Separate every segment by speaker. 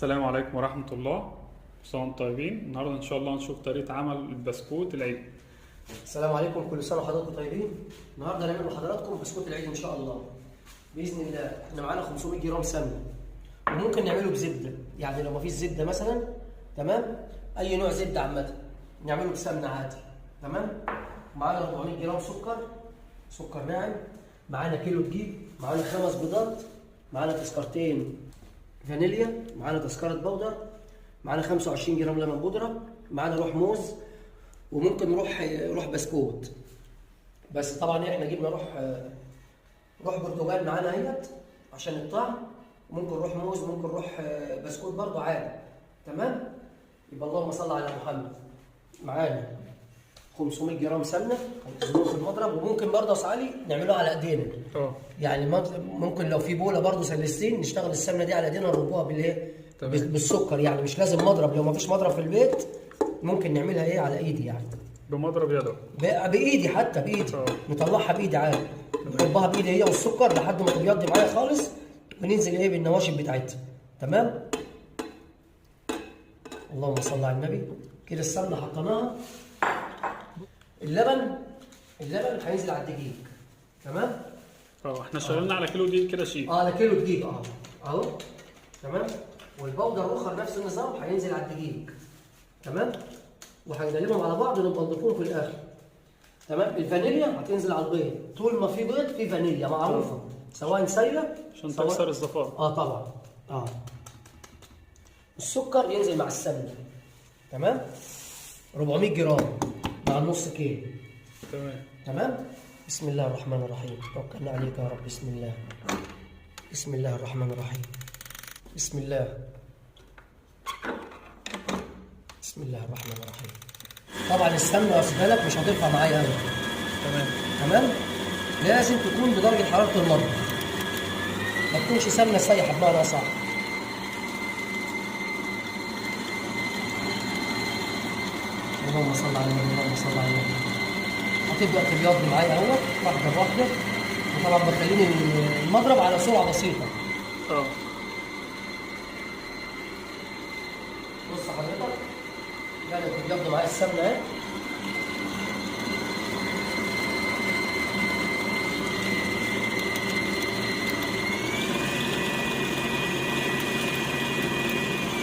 Speaker 1: السلام عليكم ورحمة الله. كل سنة وانتم طيبين. النهارده إن شاء الله هنشوف طريقة عمل البسكوت العيد.
Speaker 2: السلام عليكم، كل سنه وحضراتكم طيبين. النهارده هنعمل لحضراتكم بسكوت العيد ان شاء الله باذن الله. احنا معانا 500 جرام سمنه وممكن نعمله بزبده، يعني لو ما فيش زبده مثلا تمام، اي نوع زبده عامه نعمله بسمنه عادي تمام. معانا 400 جرام سكر ناعم، معانا كيلو دقيق، معانا 5 بيضات، معانا تذكرتين فانيليا، معانا تذكره بودر، معانا 25 جرام لبن بودره، معانا روح موز، وممكن روح بسكوت. بس طبعا احنا جبنا روح برتقال معانا اهيت عشان الطعم، ممكن روح موز، ممكن روح بسكوت برضه عادي تمام. يبقى اللهم صل على محمد. معانا 500 جرام سمنه هنخزنوهم في المضرب، وممكن برضه يا أستاذ علي نعملوها على ايدينا. يعني ممكن لو في بوله برضه سلستين نشتغل السمنه دي على ايدينا نربوها بالايه؟ بالسكر. يعني مش لازم مضرب، لو ما فيش مضرب في البيت ممكن نعملها ايه على ايدي، يعني
Speaker 1: بمضرب يدوي
Speaker 2: بايدي، حتى بايدي نطلعها بايدي عادي، نحطها بايدي هي والسكر لحد ما تبيض معايا خالص، وننزل ايه بالنواشف بتاعتها تمام. اللهم صل على النبي. كده السمنه حطيناها. اللبن هينزل على الدقيق تمام.
Speaker 1: احنا شغالين على كيلو دقيق كده شيء.
Speaker 2: على كيلو دقيق اهو تمام. والبودر الاخر نفس النظام هينزل على الدقيق تمام، وهنقلبهم على بعض ونبقى نضيفهم في الاخر تمام. الفانيليا هتنزل على البيض، طول ما في بيض في فانيليا معروفه، سواء سايله
Speaker 1: عشان تكسر الزفاره.
Speaker 2: طبعا السكر ينزل مع السمنه تمام. 400 جرام مع النص كيلو تمام. بسم الله الرحمن الرحيم، توكلنا عليك يا رب. بسم الله الرحمن الرحيم. بسم الله الرحمن الرحيم. طبعا السمنه واخد بالك مش هتنفع معايا قوي تمام. لازم تكون بدرجه حراره المطبخ، ما تكونش سمنه سايحه بمعنى صح. اللهم صل على النبي، اللهم صل على النبي. هتبدا تبيض معايا اهوت واحده بواحده، وطبعا بخليني المضرب على سرعه بسيطه. بص حضرتك، يعني بتبيض معايا السمنه اهي.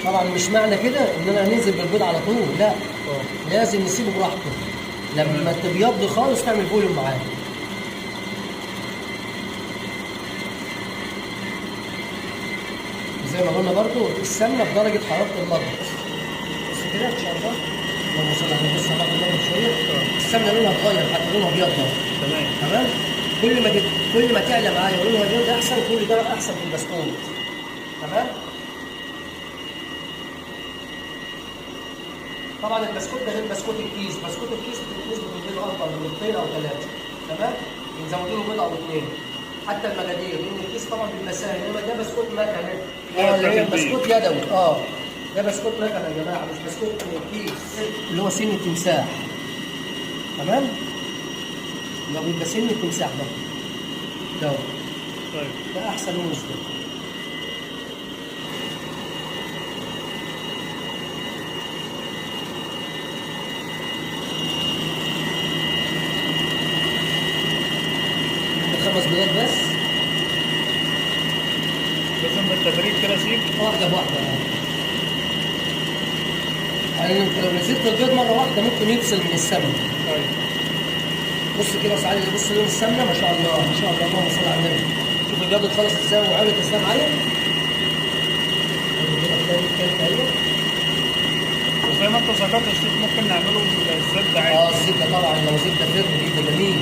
Speaker 2: طبعا مش معنى كده ان انا هننزل بالبيض على طول، لا لازم نسيبه براحته لما تبيض خالص، تعمل فوليوم معاه. زي ما قلنا برضو السمنه بدرجه حراره المطبخ. بص كده ان شاء الله. اللهم صل على النبي. بص على المطبخ شويه، السمنه لونها اتغير، حتى لونها ابيض تمام. كل ما تعلى معايا ولونها ابيض احسن، كل ده احسن في البسكوت تمام. طبعا البسكوت ده غير بسكوت الكيس. بسكوت الكيس نسبه البيض اكبر من 2 أو 3 تمام، بنزود له بيض او 2. حتى المجادير، لان الكيس طبعا بيبقى سهل، انما ده بسكوت مكنه اللي هي بسكوت يدوي. ده بسكوت مكنه يا جماعه، مش بسكوت كيس اللي هو سن التمساح تمام. لو بيبقى سن التمساح ده ده احسن موز ده. خمس بيضات بس،
Speaker 1: لازم بالتدريج كده شيء،
Speaker 2: واحده بواحده. يعني انت لو نزلت البيض مره واحده ممكن يفصل من السمنه. بص كده يا سعيد، بص لون السمنه ما شاء الله ما شاء الله، اللهم صل على النبي. شوف البيض اتخلص ازاي وعملت ازاي معايا.
Speaker 1: وزي ما انت ذكرت يا شيخ ممكن نعمله الزبده عادي.
Speaker 2: الزبده طبعا، لو زبده فرن بيبقى جميل.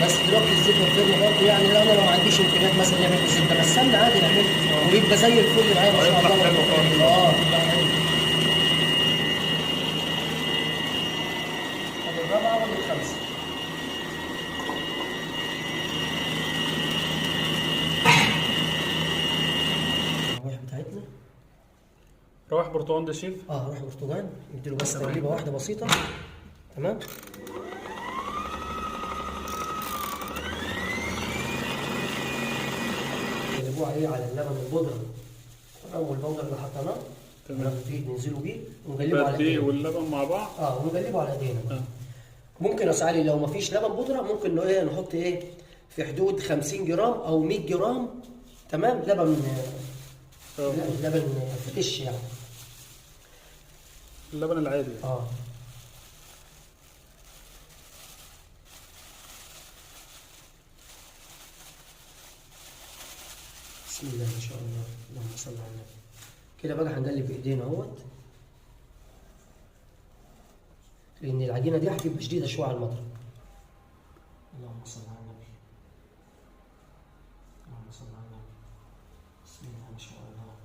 Speaker 2: بس دلوقتي الزبده الفرن برضه، يعني انا لو ما عنديش امكانيات مثلا نعمل بالزبده، بس السمنه عادي نعملها وبيبقى زي الفل معايا ما شاء الله. الرابعه ولا الخامسه؟ الروايح بتاعتنا
Speaker 1: روايح برتقال ده شيف.
Speaker 2: روايح برتقال، نديله بس تقليبه واحده بسيطه تمام. عليه على اللبن البودرة اول بودر اللي حطيناه
Speaker 1: تمام.
Speaker 2: فيه ننزله بيه ونقلبه على
Speaker 1: الدقيق
Speaker 2: ايدينا.
Speaker 1: واللبن مع بعض.
Speaker 2: ونقلبه على ايدينا. ممكن يا سعالي لو ما فيش لبن بودره ممكن ايه نحط ايه في حدود 50 جرام او 100 جرام. تمام. لبن لبن فريش يعني.
Speaker 1: اللبن العادي.
Speaker 2: بسم الله ما شاء الله. اللهم صل على النبي. كده بقى هنقلب بايدينا اهوت، لان العجينه دي هتبقى شديده شويه على المضرب. اللهم صل على النبي. اللهم صل على النبي. بسم الله ما شاء الله.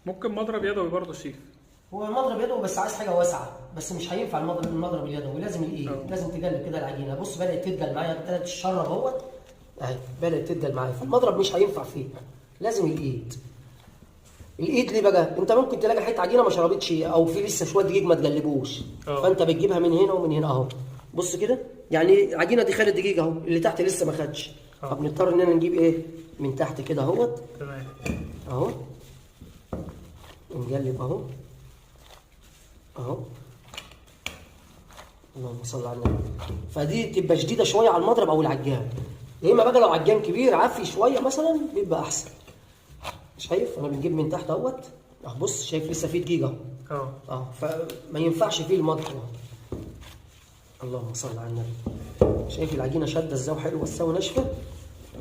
Speaker 1: ممكن مضرب يدوي برضه شيف.
Speaker 2: هو المضرب يدوي بس عايز حاجه واسعه، بس مش هينفع المضرب اليدوي، لازم الايد. لازم تقلب كده العجينه. بص بدات تتقل معايا، بدات تشرب اهوت اهي، بدات تتقل معايا، فالمضرب مش هينفع فيه، لازم الايد. الايد ليه بقى؟ انت ممكن تلاقي حته عجينه ما شربتش او في لسه شويه دقيق ما تقلبوش، فانت بتجيبها من هنا ومن هنا اهو. بص كده يعني العجينه دي خدت دقيق اهو، اللي تحت لسه ما خدش، فبنضطر اننا نجيب ايه من تحت كده اهوت.
Speaker 1: تمام
Speaker 2: اهو نقلب اهو اهو. اللهم صل على النبي. فدي تبقى شديده شويه على المضرب او العجان. يا اما بقى لو عجان كبير عفي شويه مثلا بيبقى احسن. شايف انا بنجيب من تحت اهوت اهو. بص شايف لسه فيه دقيقه اهو. فما ينفعش فيه المضرب. اللهم صل على النبي. شايف العجينه شاده ازاي وحلوه ازاي وناشفه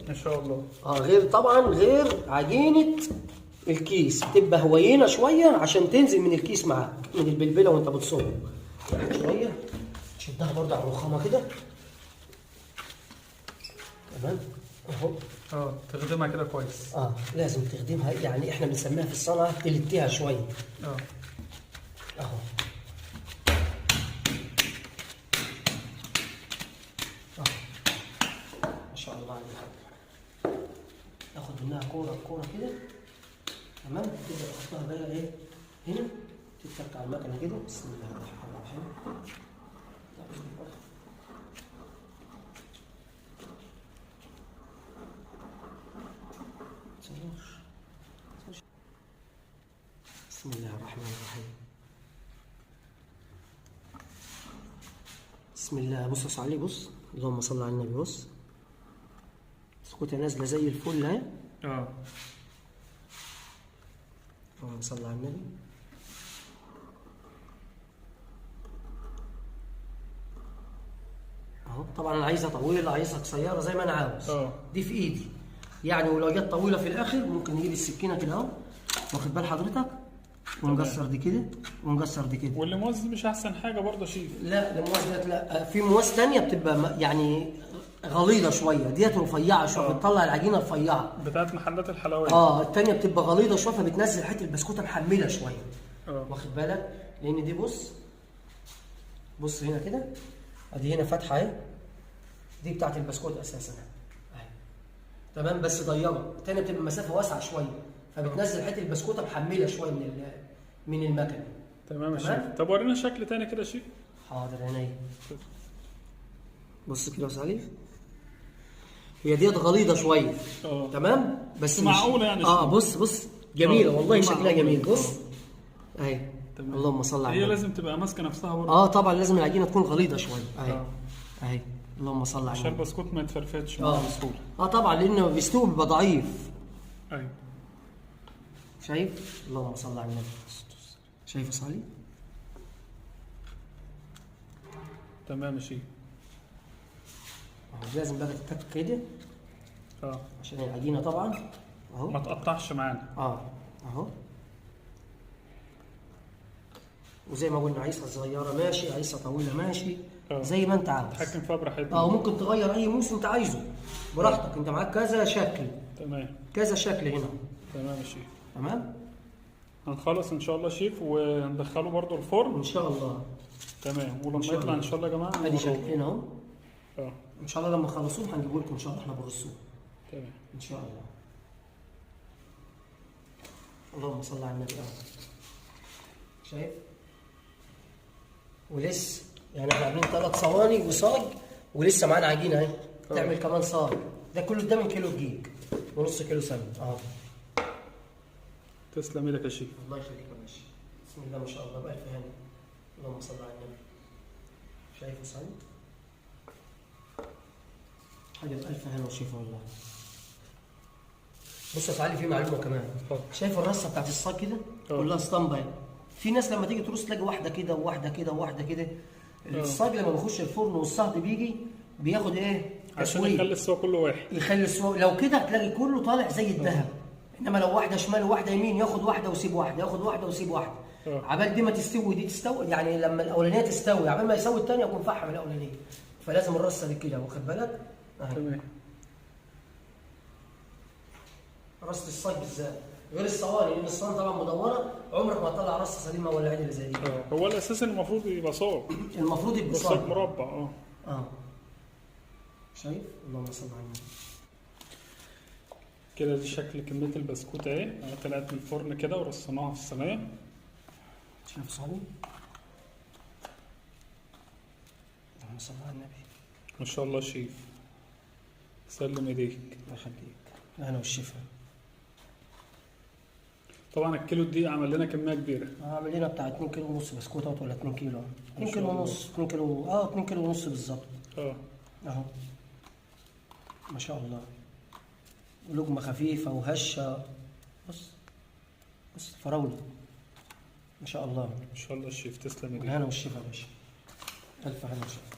Speaker 1: ان شاء الله.
Speaker 2: غير طبعا غير عجينه الكيس، بتبقى هوينه شويه عشان تنزل من الكيس معاك من البلبله وانت بتصب شويه. تشدها برضه على الرخامه كده. تمام اهو.
Speaker 1: تخدمها كده كويس.
Speaker 2: لازم تخدمها، يعني احنا بنسميها في الصنعه تلتيها شويه. اهو ما شاء الله عليك. ناخد منها كوره كوره كده. تمام. تبدا تحطها بقى ايه هنا، تتك على المكنه كده. بسم الله الرحمن الرحيم. بسم الله الرحمن الرحيم. بسم الله. بص يا صاحبي بص. اللهم صل على النبي. بص بسكوتها نازله زي الفل اهي. اللهم صل على النبي. اهو. طبعا انا عايزها طويله عايزها قصيره زي ما انا عاوز. دي في ايدي يعني. ولو جت طويله في الاخر ممكن نجيب السكينه كده اهو، واخد بال حضرتك، ونقصر دي كده ونقصر دي كده.
Speaker 1: واللمواس دي مش احسن حاجه برضه شيف؟
Speaker 2: لا المواس ديت لا، في مواس ثانيه بتبقى يعني غليظه شويه، ديت رفيعه شويه، بتطلع العجينه رفيعه
Speaker 1: بتاعت محلات الحلويات.
Speaker 2: الثانيه بتبقى غليظه شويه، فبتنزل حته البسكوته محمله شويه. واخد بالك؟ لان دي بص هنا كده، ادي هنا فتحه اهي، دي بتاعت البسكوت اساسا اهي. تمام. بس ضيقه. الثانيه بتبقى مسافه واسعه شويه، فبتنزل حته البسكوته محمله شويه من المكنه.
Speaker 1: تمام يا شيف. طب ورينا شكل تاني كده يا شيف.
Speaker 2: حاضر عينيا. بص كده يا سليف، هي ديت غليظه شويه. تمام. بس
Speaker 1: معقوله يعني.
Speaker 2: بص جميله والله، شكلها جميل. بص اهي. اللهم صل على
Speaker 1: النبي. هي لازم تبقى ماسكه نفسها برضه.
Speaker 2: طبعا لازم العجينه تكون غليظه شويه اهي. اهي. اللهم صل على النبي.
Speaker 1: عشان البسكوت ما يتفرفتش بسهوله.
Speaker 2: طبعا لانه بيستوي بيبقى ضعيف.
Speaker 1: ايوه.
Speaker 2: شايف؟ اللهم صل على النبي. شايف يا صالح؟
Speaker 1: تمام يا شيف.
Speaker 2: لازم بقى تتك كده عشان العجينه طبعا اهو
Speaker 1: ما تقطعش معانا.
Speaker 2: اهو. وزي ما قلنا عايزها صغيره ماشي، عايزها طويله ماشي، زي ما انت عاوز.
Speaker 1: تحكم فيها براحتك.
Speaker 2: وممكن تغير اي موس انت عايزه براحتك. انت معاك كذا شكل.
Speaker 1: تمام.
Speaker 2: كذا شكل هنا.
Speaker 1: تمام يا شيف.
Speaker 2: تمام.
Speaker 1: هنخلص ان شاء الله شيف وندخله برضو الفرن
Speaker 2: ان شاء الله.
Speaker 1: تمام. ولما يطلع ان شاء الله يا جماعه
Speaker 2: ادي شكلين اهو. ان شاء الله لما نخلصوه هنجيبه لكم ان شاء الله، احنا برصوه.
Speaker 1: تمام
Speaker 2: ان شاء الله. اللهم صل على النبي. شايف؟ ولسه يعني احنا عاملين 3 صواني وصاج ولسه معانا عجينه اهي. تعمل كمان صاج. ده كله ده من كيلو دقيق ونص كيلو سمن اهو.
Speaker 1: تسلم ايدك يا شيف.
Speaker 2: الله يخليك يا باشا. بسم الله ما شاء الله بألف هنا. اللهم صل على النبي. شايفه صاج؟ حاجة بألف هنا وشفا والله. بص يا سعالي في معلومة كمان. شايف الرصة بتاعت الصاج كده؟ كلها اسطمبة يعني. في ناس لما تيجي ترص تلاقي واحدة كده وواحدة كده وواحدة كده. الصاج لما بيخش الفرن والصهد بيجي بياخد ايه؟
Speaker 1: عشان يخلي السوا كله واحد.
Speaker 2: يخلي السوا لو كده هتلاقي كله طالع زي الذهب. انما لو واحده شمال وواحده يمين ياخد واحده ويسيب واحده، ياخد واحده ويسيب واحده. عبال دي ما تستوي ودي تستوي، يعني لما الاولانيه تستوي عبال ما يسوي الثانيه يكون فحم الاولانيه. فلازم الرصه دي كده واخد بالك؟
Speaker 1: تمام.
Speaker 2: رصه الصاج بالذات غير الصواني، لان الصواني طبعا مدوره عمرك ما تطلع رصه سليمه ولا عدله زي دي.
Speaker 1: هو الاساس المفروض يبقى صاج.
Speaker 2: المفروض يبقى صاج
Speaker 1: مربع.
Speaker 2: شايف؟ اللهم صل على النبي.
Speaker 1: كده دي شكل كمية البسكوت اهي، طلعت من الفرن كده ورصيناها في الصينية.
Speaker 2: شايف صاحبي؟ اللهم صل على النبي.
Speaker 1: ما شاء الله شيف. سلم ايديك.
Speaker 2: الله يخليك. انا والشفا.
Speaker 1: طبعا الكيلو دي عمل لنا كمية كبيرة.
Speaker 2: عمل لنا بتاع 2 كيلو ونص بسكوت ولا 2 كيلو. 2 كيلو ونص، 2 كيلو 2 كيلو ونص بالظبط. اهو. ما شاء الله. لقمة خفيفة وهشة. بص فراولة. ما شاء الله.
Speaker 1: ما شاء الله الشيف تسلم ايديك.
Speaker 2: الهنا والشفا يا باشا. ألف هنا وشفا.